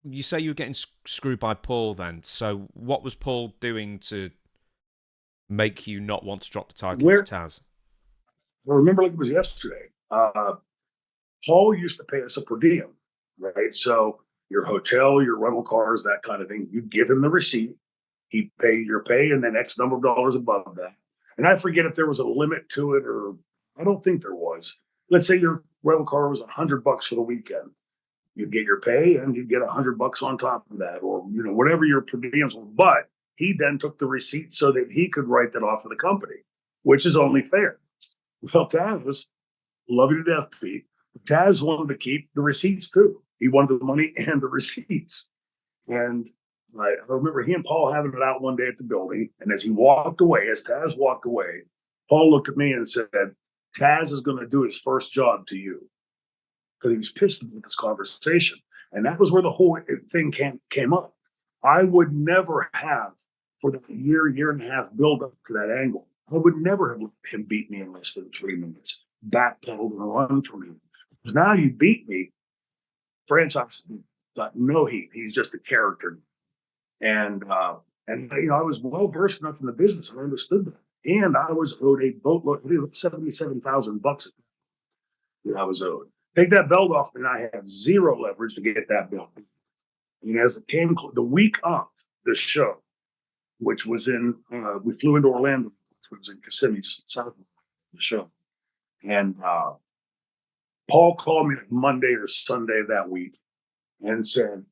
You say you were getting screwed by Paul then. So what was Paul doing to make you not want to drop the title to Taz? I remember like it was yesterday. Paul used to pay us a per diem, right? So your hotel, your rental cars, that kind of thing. You give him the receipt. He'd pay your pay and then X number of dollars above that. And I forget if there was a limit to it, or I don't think there was. Let's say your rental car was $100 for the weekend. You'd get your pay and you'd get $100 on top of that, or whatever your per diems were. But he then took the receipt so that he could write that off of the company, which is only fair. Well, Taz, love you to death, Pete. Taz wanted to keep the receipts too. He wanted the money and the receipts. And I remember he and Paul having it out one day at the building. And as Taz walked away, Paul looked at me and said, Taz is going to do his first job to you. Because he was pissed about this conversation. And that was where the whole thing came up. I would never have, for the year and a half build up to that angle, I would never have let him beat me in less than 3 minutes, backpedaled and run from him. Because now you beat me, franchise got no heat. He's just a character. And I was well versed enough in the business. I understood that. And I was owed a boatload, $77,000 that I was owed. Take that belt off, and I have zero leverage to get that belt. And as it came the week of the show, which was we flew into Orlando, which was in Kissimmee, just south of the show. And Paul called me Monday or Sunday of that week and said,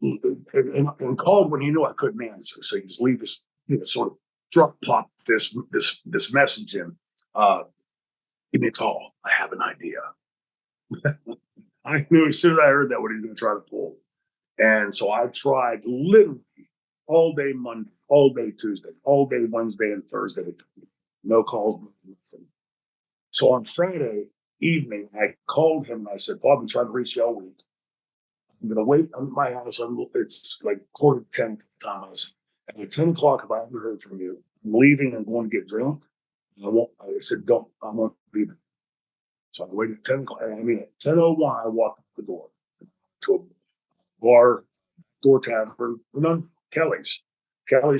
and called when he knew I couldn't answer. So he just leave this, sort of drop pop this message in. Give me a call. I have an idea. I knew as soon as I heard that what he was going to try to pull. And so I tried literally all day Monday, all day Tuesday, all day Wednesday and Thursday. No calls, nothing. So on Friday evening, I called him and I said, Paul, I've been trying to reach you all week. I'm going to wait on my house. It's like 9:45 Thomas. And at 10 o'clock, if I haven't heard from you, I'm leaving and going to get drunk. I said, I won't be there. So I waited at 10 o'clock. At 10:01, I walked up the door to a bar, door tavern, Kelly's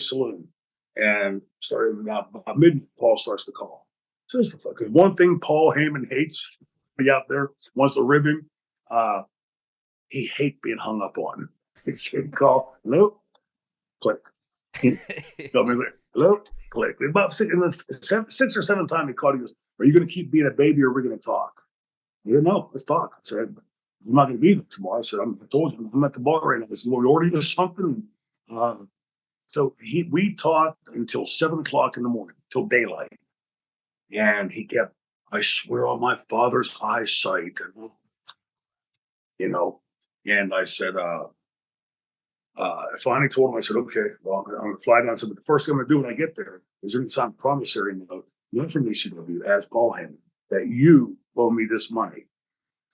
Saloon. And started about midnight, Paul starts to call. So it's the fucking one thing Paul Heyman hates, be out there, wants to rib him. He hates being hung up on. He'd call, hello, click. Hello, click. About six or seven times he called, he goes, are you going to keep being a baby or are we going to talk? No, let's talk. I said, I'm not going to be there tomorrow. I said, I told you, I'm at the bar right now. I said, well, we already did something. So we talked until 7 o'clock in the morning, till daylight. And he kept, I swear on my father's eyesight. And I said, I finally told him, I said, okay, well, I'm going to fly down. I said, but the first thing I'm going to do when I get there is going to sign a promissory note, not from ECW, as Paul Heyman, that you owe me this money.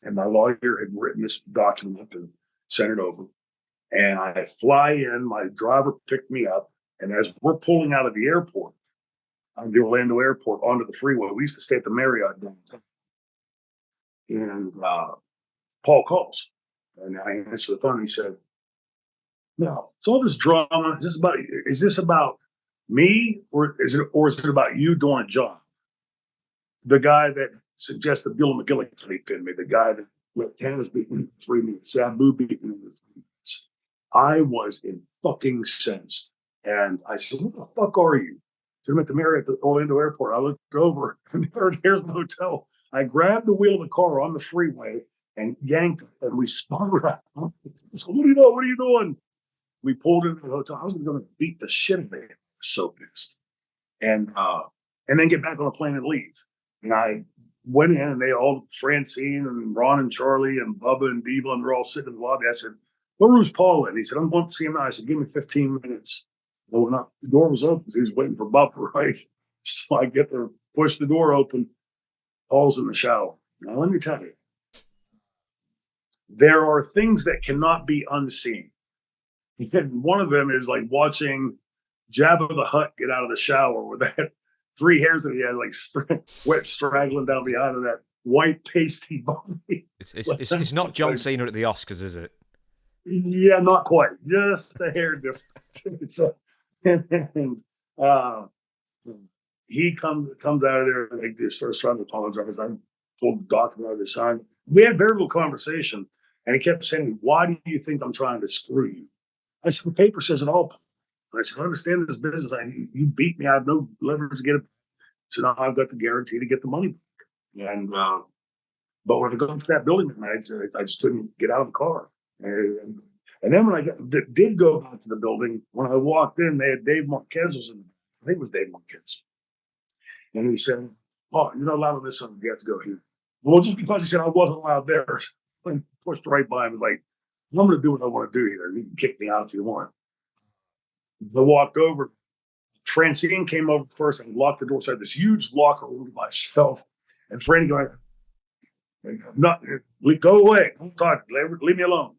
And my lawyer had written this document up and sent it over. And I fly in, my driver picked me up. And as we're pulling out of the airport, on the Orlando airport, onto the freeway, we used to stay at the Marriott downtown. And Paul calls. And I answer the phone and he said, no, it's all this drama. Is this about me or is it about you doing a job? The guy that suggested Bill McGillicuddy pinned me, the guy that let Taz beat me in 3 minutes, Sabu beat me in 3 minutes. I was in fucking sense. And I said, what the fuck are you? So I'm at the Marriott at the Orlando airport. I looked over and here's the hotel. I grabbed the wheel of the car on the freeway and yanked it and we spun around. So what are you doing? We pulled into the hotel. I was going to beat the shit out of him. I was so pissed. And then get back on a plane and leave. And I went in and Francine and Ron and Charlie and Bubba and Diva, and they're all sitting in the lobby. I said, what room's Paul in? He said, I'm going to see him now. I said, give me 15 minutes. I went up. The door was open because he was waiting for Bubba, right? So I get there, push the door open. Paul's in the shower. Now, let me tell you, there are things that cannot be unseen. He said one of them is like watching Jabba the Hutt get out of the shower with that 3 hairs that he had, like wet straggling down behind of that white pasty body. It's not John Cena at the Oscars, is it? Yeah, not quite. Just a hair different. So, and he comes out of there and he just starts trying to apologize. I told the doctor about his son. We had very little conversation, and he kept saying, "Why do you think I'm trying to screw you?" I said, "The paper says it all." I said, "I understand this business. You beat me. I have no leverage to get it. So now I've got the guarantee to get the money back." And but when I got to that building that night, I just couldn't get out of the car. And then when did go back to the building, when I walked in, they had Dave Marquez was in. I think it was Dave Marquez, and he said, "Oh, you're not allowed on this one. You have to go here." Well, just because he said I wasn't allowed there, I pushed right by him. Was like, "I'm going to do what I want to do here. You can kick me out if you want." I walked over. Francine came over first and locked the door. So I had this huge locker room to myself. And Franny going, "Not go away. Don't talk. Leave me alone."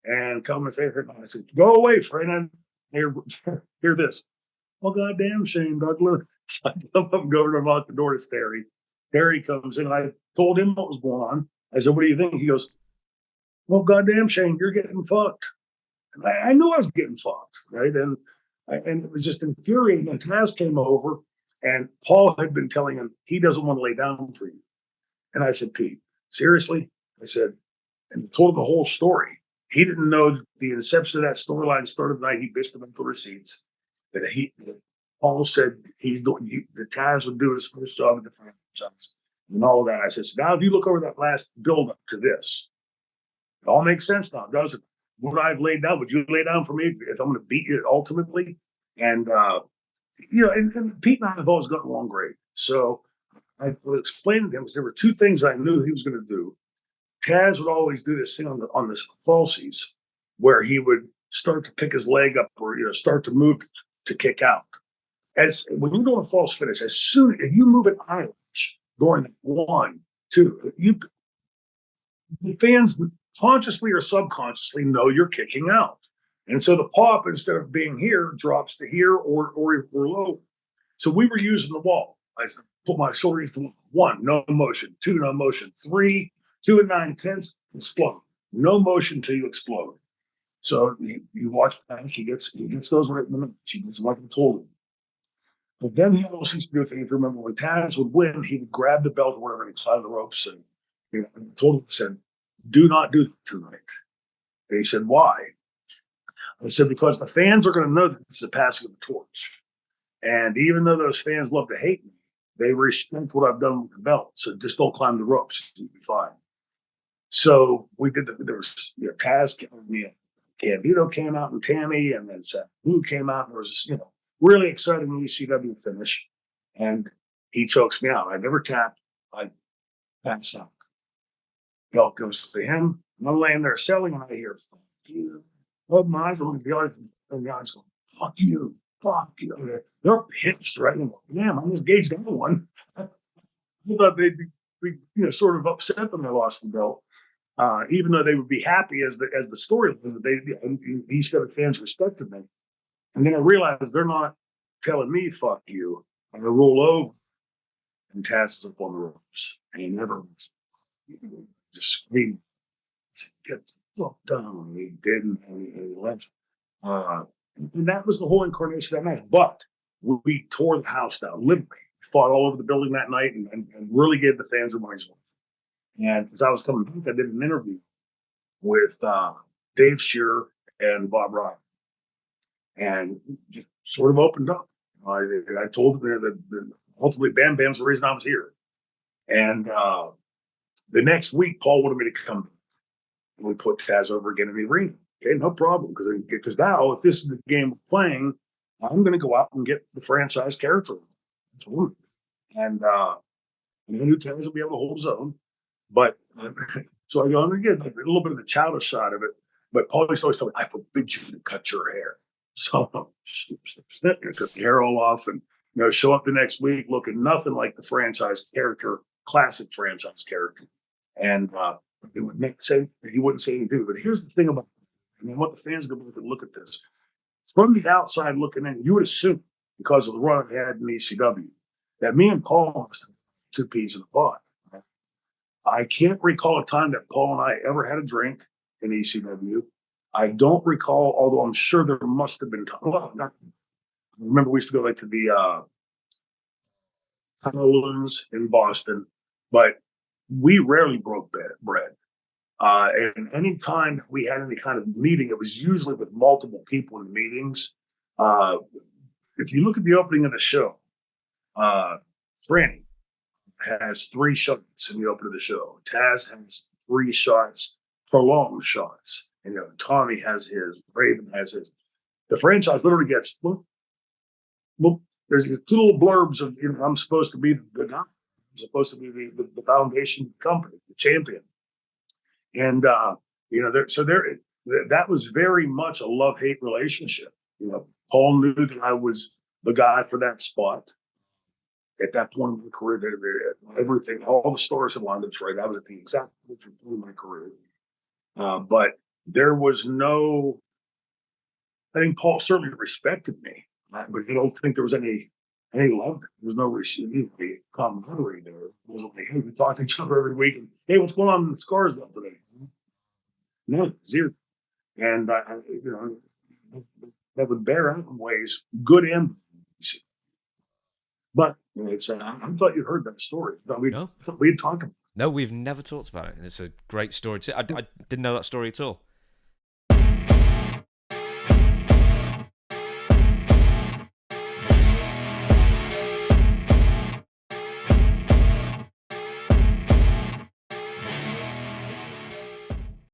And come and say, I said, "Go away, Franny. Hear this." "Well, goddamn Shane Douglas." I come up and go over and lock the door to Terry. Terry comes in. And I told him what was going on. I said, "What do you think?" He goes, "Well, goddamn Shane, you're getting fucked." And I knew I was getting fucked, right? And it was just infuriating. And Taz came over, and Paul had been telling him he doesn't want to lay down for you. And I said, "Pete, seriously?" I said, and told the whole story. He didn't know that the inception of that storyline started the night he bitched about the receipts. That Paul said the Taz would do his first job at the franchise and all of that. I said, "So now if you look over that last build up to this, it all makes sense now, doesn't it? Would I have laid down? Would you lay down for me if I'm going to beat you ultimately?" And and Pete and I have always gotten along great. So I was explaining to him because there were two things I knew he was going to do. Taz would always do this thing on the falsies where he would start to pick his leg up or start to move to kick out. As when you do a false finish, as soon as you move an eyelash going 1, 2, the fans consciously or subconsciously know you're kicking out. And so the pop, instead of being here, drops to here or low. So we were using the wall. I put my shoulder against the wall. 1, no motion. 2, no motion. 3, 2 and 9/10, explode. No motion till you explode. So you watch Panic, he gets those right in the minute. He gets like I told him. But then he also used to do a thing, if you remember, when Taz would win, he would grab the belt or whatever and climb the ropes. And I told him, I said, "Do not do that tonight." And he said, "Why?" I said, "Because the fans are going to know that this is a passing of the torch. And even though those fans love to hate me, they respect what I've done with the belt. So just don't climb the ropes. You'll be fine." So we did. There was Taz, Candido came out, and Tammy, and then Sabu came out. And there was really exciting ECW finish, and he chokes me out. I never tapped. I pass out. Belt goes to him. And I'm laying there selling, and I hear, "Fuck you." Oh, my eyes are looking at the guys going, "Fuck you. Fuck you." They're pissed, right? And damn, I engaged everyone. I thought they'd be sort of upset when they lost the belt. Even though they would be happy as the story was that these other fans respected me. And then I realized they're not telling me "fuck you." I'm gonna roll over, and Taz is up on the ropes, and he never just screamed, "Get the fuck down!" And he didn't, and he left. And that was the whole incarnation of that match. But we tore the house down, literally. Fought all over the building that night, and really gave the fans a money's worth. And as I was coming back, I did an interview with Dave Shearer and Bob Ryan, and just sort of opened up. I told them that ultimately Bam Bam's the reason I was here. And the next week, Paul wanted me to come. We put Taz over again in the arena. Okay, no problem, because now if this is the game we're playing, I'm going to go out and get the franchise character. And I knew Taz would be able to hold his own. But so I go, I'm going to get a little bit of the childish side of it. But Paul used to always tell me, "I forbid you to cut your hair." So snip, cut the hair all off, and show up the next week looking nothing like the franchise character, classic franchise character. And he wouldn't say anything. But here's the thing about it. I mean, what the fans go back and look at this from the outside looking in, you would assume because of the run I had in ECW that me and Paul must have 2 peas in a pod. I can't recall a time that Paul and I ever had a drink in ECW. I don't recall, although I'm sure there must have been. Well, remember we used to go like to the saloons in Boston, but we rarely broke bread. And anytime we had any kind of meeting, it was usually with multiple people in the meetings. Uh, if you look at the opening of the show, Franny has 3 shots in the opening of the show. Taz has 3 shots, prolonged shots. And, Tommy has his, Raven has his. The franchise literally gets, well, there's these 2 little blurbs of, I'm supposed to be the guy. I'm supposed to be the foundation company, the champion. And, that was very much a love-hate relationship. Paul knew that I was the guy for that spot. At that point in my career, everything, all the stars had lined up right. I was at the exact point in my career. But there was I think Paul certainly respected me, but I don't think there was any love. There was no camaraderie there. It wasn't like, hey, we talk to each other every week and, hey, what's going on in the Scars though today? No, 0. And, that would bear out in ways, good and bad. But I thought you'd heard that story. No. We had talked about it. No, we've never talked about it, and it's a great story too. I didn't know that story at all.